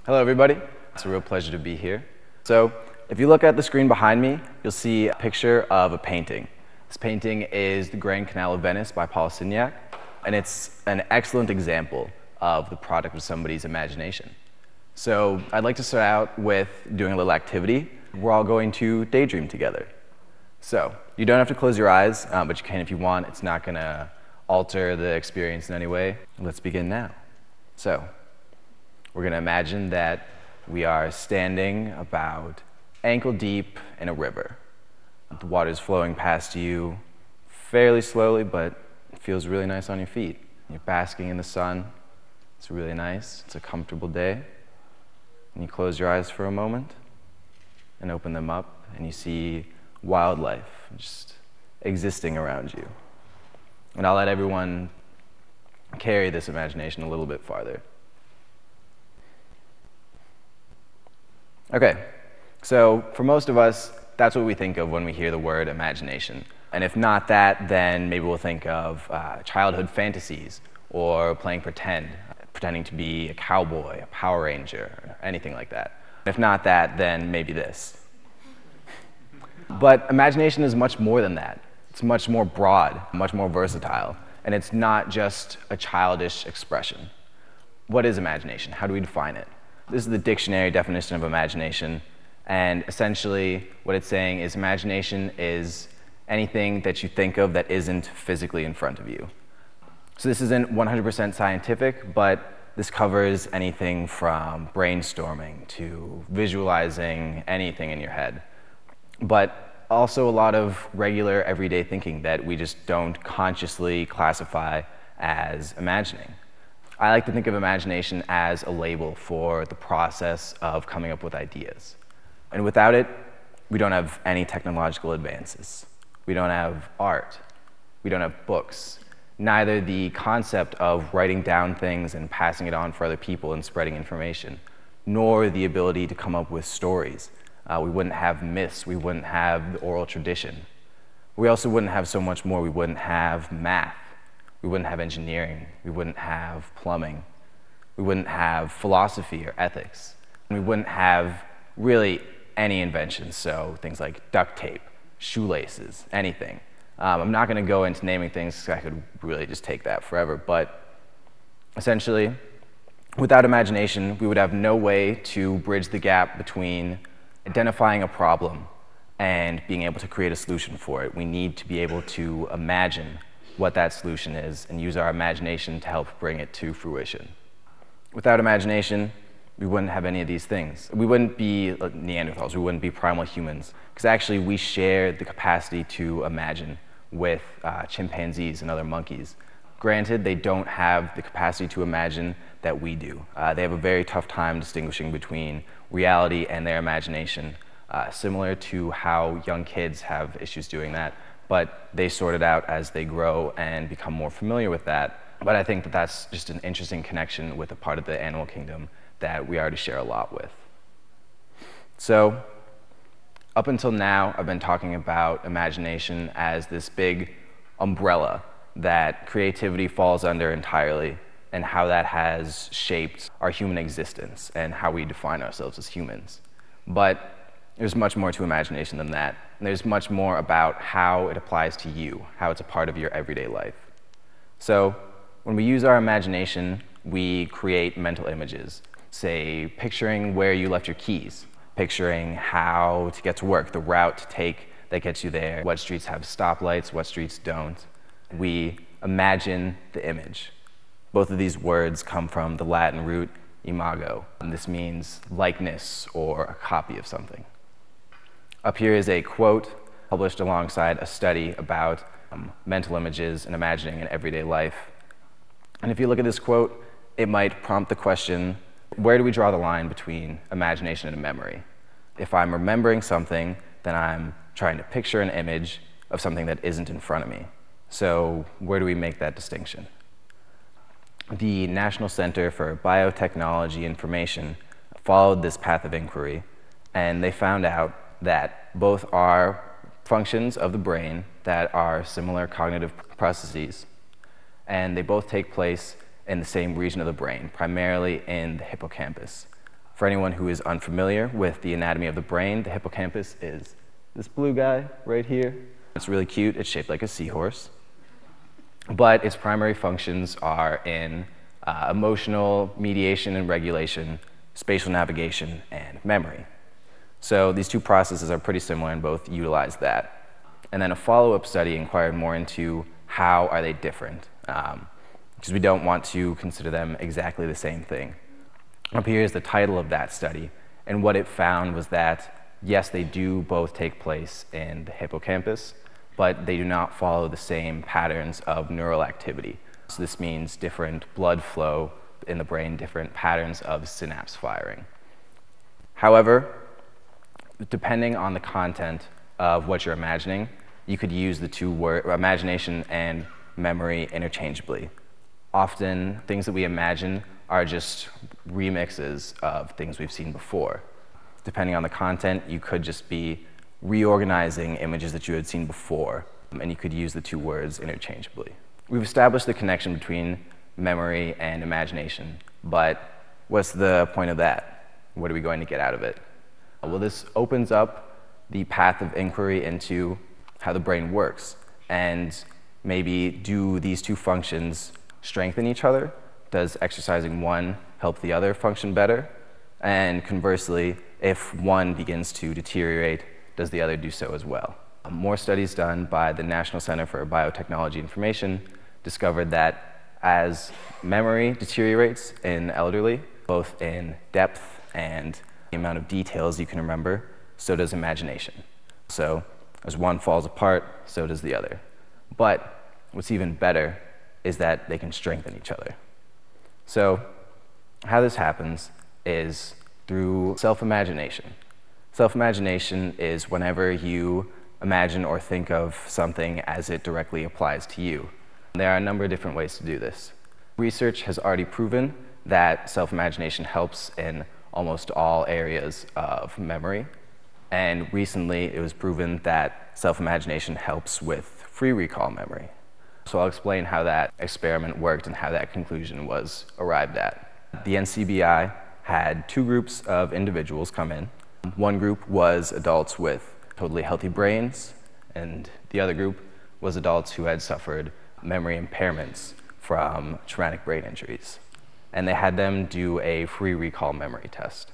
Hello everybody, it's a real pleasure to be here. So if you look at the screen behind me, you'll see a picture of a painting. This painting is The Grand Canal of Venice by Paul Signac, and it's an excellent example of the product of somebody's imagination. So I'd like to start out with doing a little activity. We're all going to daydream together. So you don't have to close your eyes, but you can if you want. It's not going to alter the experience in any way. Let's begin now. So we're going to imagine that we are standing about ankle deep in a river. The water's flowing past you fairly slowly, but it feels really nice on your feet. You're basking in the sun. It's really nice. It's a comfortable day. And you close your eyes for a moment and open them up, and you see wildlife just existing around you. And I'll let everyone carry this imagination a little bit farther. Okay, so for most of us, that's what we think of when we hear the word imagination. And if not that, then maybe we'll think of childhood fantasies or playing pretending to be a cowboy, a Power Ranger, or anything like that. If not that, then maybe this. But imagination is much more than that. It's much more broad, much more versatile, and it's not just a childish expression. What is imagination? How do we define it? This is the dictionary definition of imagination, and essentially what it's saying is imagination is anything that you think of that isn't physically in front of you. So this isn't 100% scientific, but this covers anything from brainstorming to visualizing anything in your head. But also a lot of regular everyday thinking that we just don't consciously classify as imagining. I like to think of imagination as a label for the process of coming up with ideas. And without it, we don't have any technological advances. We don't have art. We don't have books. Neither the concept of writing down things and passing it on for other people and spreading information, nor the ability to come up with stories. We wouldn't have myths. We wouldn't have the oral tradition. We also wouldn't have so much more. We wouldn't have math. We wouldn't have engineering. We wouldn't have plumbing. We wouldn't have philosophy or ethics. And we wouldn't have really any inventions, so things like duct tape, shoelaces, anything. I'm not going to go into naming things because I could really just take that forever, but essentially, without imagination, we would have no way to bridge the gap between identifying a problem and being able to create a solution for it. We need to be able to imagine what that solution is and use our imagination to help bring it to fruition. Without imagination, we wouldn't have any of these things. We wouldn't be Neanderthals, we wouldn't be primal humans, because actually we share the capacity to imagine with chimpanzees and other monkeys. Granted, they don't have the capacity to imagine that we do. They have a very tough time distinguishing between reality and their imagination, similar to how young kids have issues doing that, but they sort it out as they grow and become more familiar with that. But I think that that's just an interesting connection with a part of the animal kingdom that we already share a lot with. So, up until now, I've been talking about imagination as this big umbrella that creativity falls under entirely, and how that has shaped our human existence and how we define ourselves as humans. But there's much more to imagination than that. And there's much more about how it applies to you, how it's a part of your everyday life. So when we use our imagination, we create mental images. Say, picturing where you left your keys, picturing how to get to work, the route to take that gets you there, what streets have stoplights, what streets don't. We imagine the image. Both of these words come from the Latin root imago, and this means likeness or a copy of something. Up here is a quote published alongside a study about mental images and imagining in everyday life. And if you look at this quote, it might prompt the question, where do we draw the line between imagination and memory? If I'm remembering something, then I'm trying to picture an image of something that isn't in front of me. So where do we make that distinction? The National Center for Biotechnology Information followed this path of inquiry, and they found out that both are functions of the brain that are similar cognitive processes, and they both take place in the same region of the brain, primarily in the hippocampus. For anyone who is unfamiliar with the anatomy of the brain, the hippocampus is this blue guy right here. It's really cute. It's shaped like a seahorse. But its primary functions are in emotional mediation and regulation, spatial navigation, and memory. So these two processes are pretty similar and both utilize that. And then a follow-up study inquired more into how are they different, because we don't want to consider them exactly the same thing. Up here is the title of that study, and what it found was that, yes, they do both take place in the hippocampus, but they do not follow the same patterns of neural activity. So this means different blood flow in the brain, different patterns of synapse firing. However, depending on the content of what you're imagining, you could use the two words, imagination and memory, interchangeably. Often, things that we imagine are just remixes of things we've seen before. Depending on the content, you could just be reorganizing images that you had seen before, and you could use the two words interchangeably. We've established the connection between memory and imagination, but what's the point of that? What are we going to get out of it? Well, this opens up the path of inquiry into how the brain works, and maybe do these two functions strengthen each other? Does exercising one help the other function better? And conversely, if one begins to deteriorate, does the other do so as well? More studies done by the National Center for Biotechnology Information discovered that as memory deteriorates in elderly, both in depth and the amount of details you can remember, so does imagination. So as one falls apart, so does the other. But what's even better is that they can strengthen each other. So how this happens is through self-imagination. Self-imagination is whenever you imagine or think of something as it directly applies to you. There are a number of different ways to do this. Research has already proven that self-imagination helps in almost all areas of memory. And recently, it was proven that self-imagination helps with free recall memory. So I'll explain how that experiment worked and how that conclusion was arrived at. The NCBI had two groups of individuals come in. One group was adults with totally healthy brains, and the other group was adults who had suffered memory impairments from traumatic brain injuries. And they had them do a free recall memory test.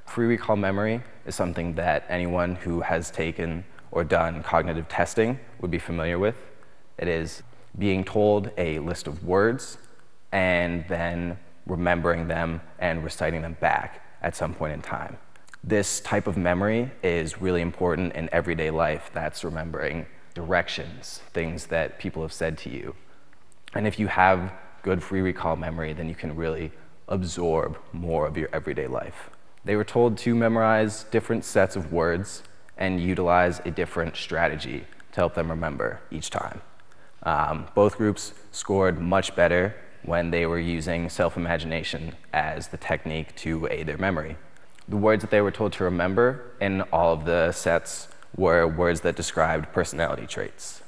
Free recall memory is something that anyone who has taken or done cognitive testing would be familiar with. It is being told a list of words and then remembering them and reciting them back at some point in time. This type of memory is really important in everyday life. That's remembering directions, things that people have said to you. And if you have good free recall memory, then you can really absorb more of your everyday life. They were told to memorize different sets of words and utilize a different strategy to help them remember each time. Both groups scored much better when they were using self-imagination as the technique to aid their memory. The words that they were told to remember in all of the sets were words that described personality traits.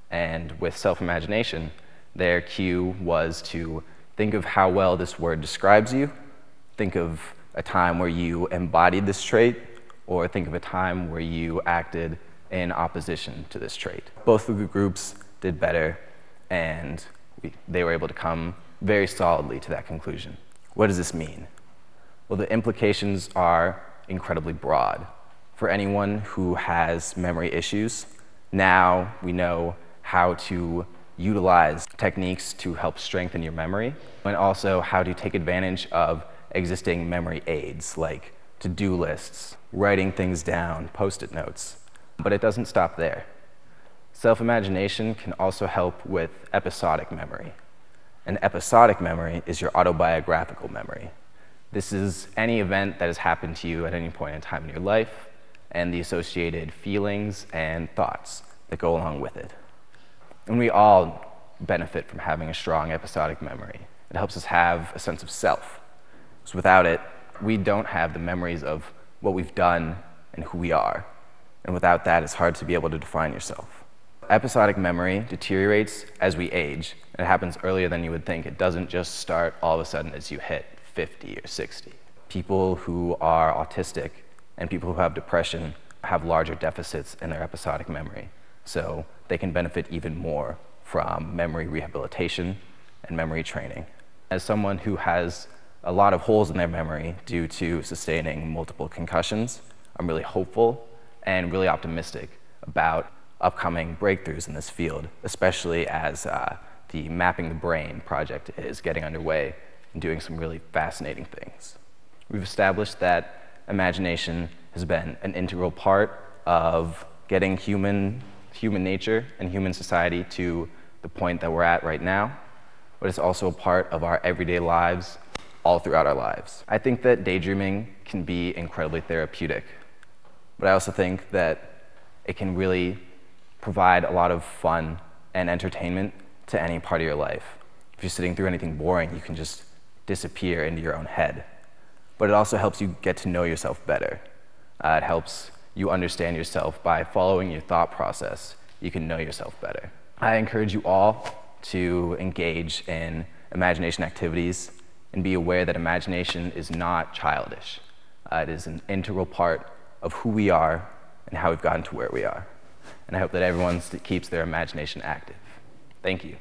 And with self-imagination, their cue was to think of how well this word describes you, think of a time where you embodied this trait, or think of a time where you acted in opposition to this trait. Both of the groups did better, and they were able to come very solidly to that conclusion. What does this mean? Well, the implications are incredibly broad. For anyone who has memory issues, now we know how to utilize techniques to help strengthen your memory, and also how to take advantage of existing memory aids like to-do lists, writing things down, post-it notes. But it doesn't stop there. Self-imagination can also help with episodic memory. And episodic memory is your autobiographical memory. This is any event that has happened to you at any point in time in your life and the associated feelings and thoughts that go along with it. And we all benefit from having a strong episodic memory. It helps us have a sense of self. So without it, we don't have the memories of what we've done and who we are. And without that, it's hard to be able to define yourself. Episodic memory deteriorates as we age, and it happens earlier than you would think. It doesn't just start all of a sudden as you hit 50 or 60. people who are autistic and people who have depression have larger deficits in their episodic memory. So they can benefit even more from memory rehabilitation and memory training. As someone who has a lot of holes in their memory due to sustaining multiple concussions, I'm really hopeful and really optimistic about upcoming breakthroughs in this field, especially as the Mapping the Brain project is getting underway and doing some really fascinating things. We've established that imagination has been an integral part of getting human nature and human society to the point that we're at right now, but it's also a part of our everyday lives all throughout our lives. I think that daydreaming can be incredibly therapeutic, but I also think that it can really provide a lot of fun and entertainment to any part of your life. If you're sitting through anything boring, you can just disappear into your own head. But it also helps you get to know yourself better. It helps you understand yourself. By following your thought process, you can know yourself better. I encourage you all to engage in imagination activities and be aware that imagination is not childish. It is an integral part of who we are and how we've gotten to where we are. And I hope that everyone keeps their imagination active. Thank you.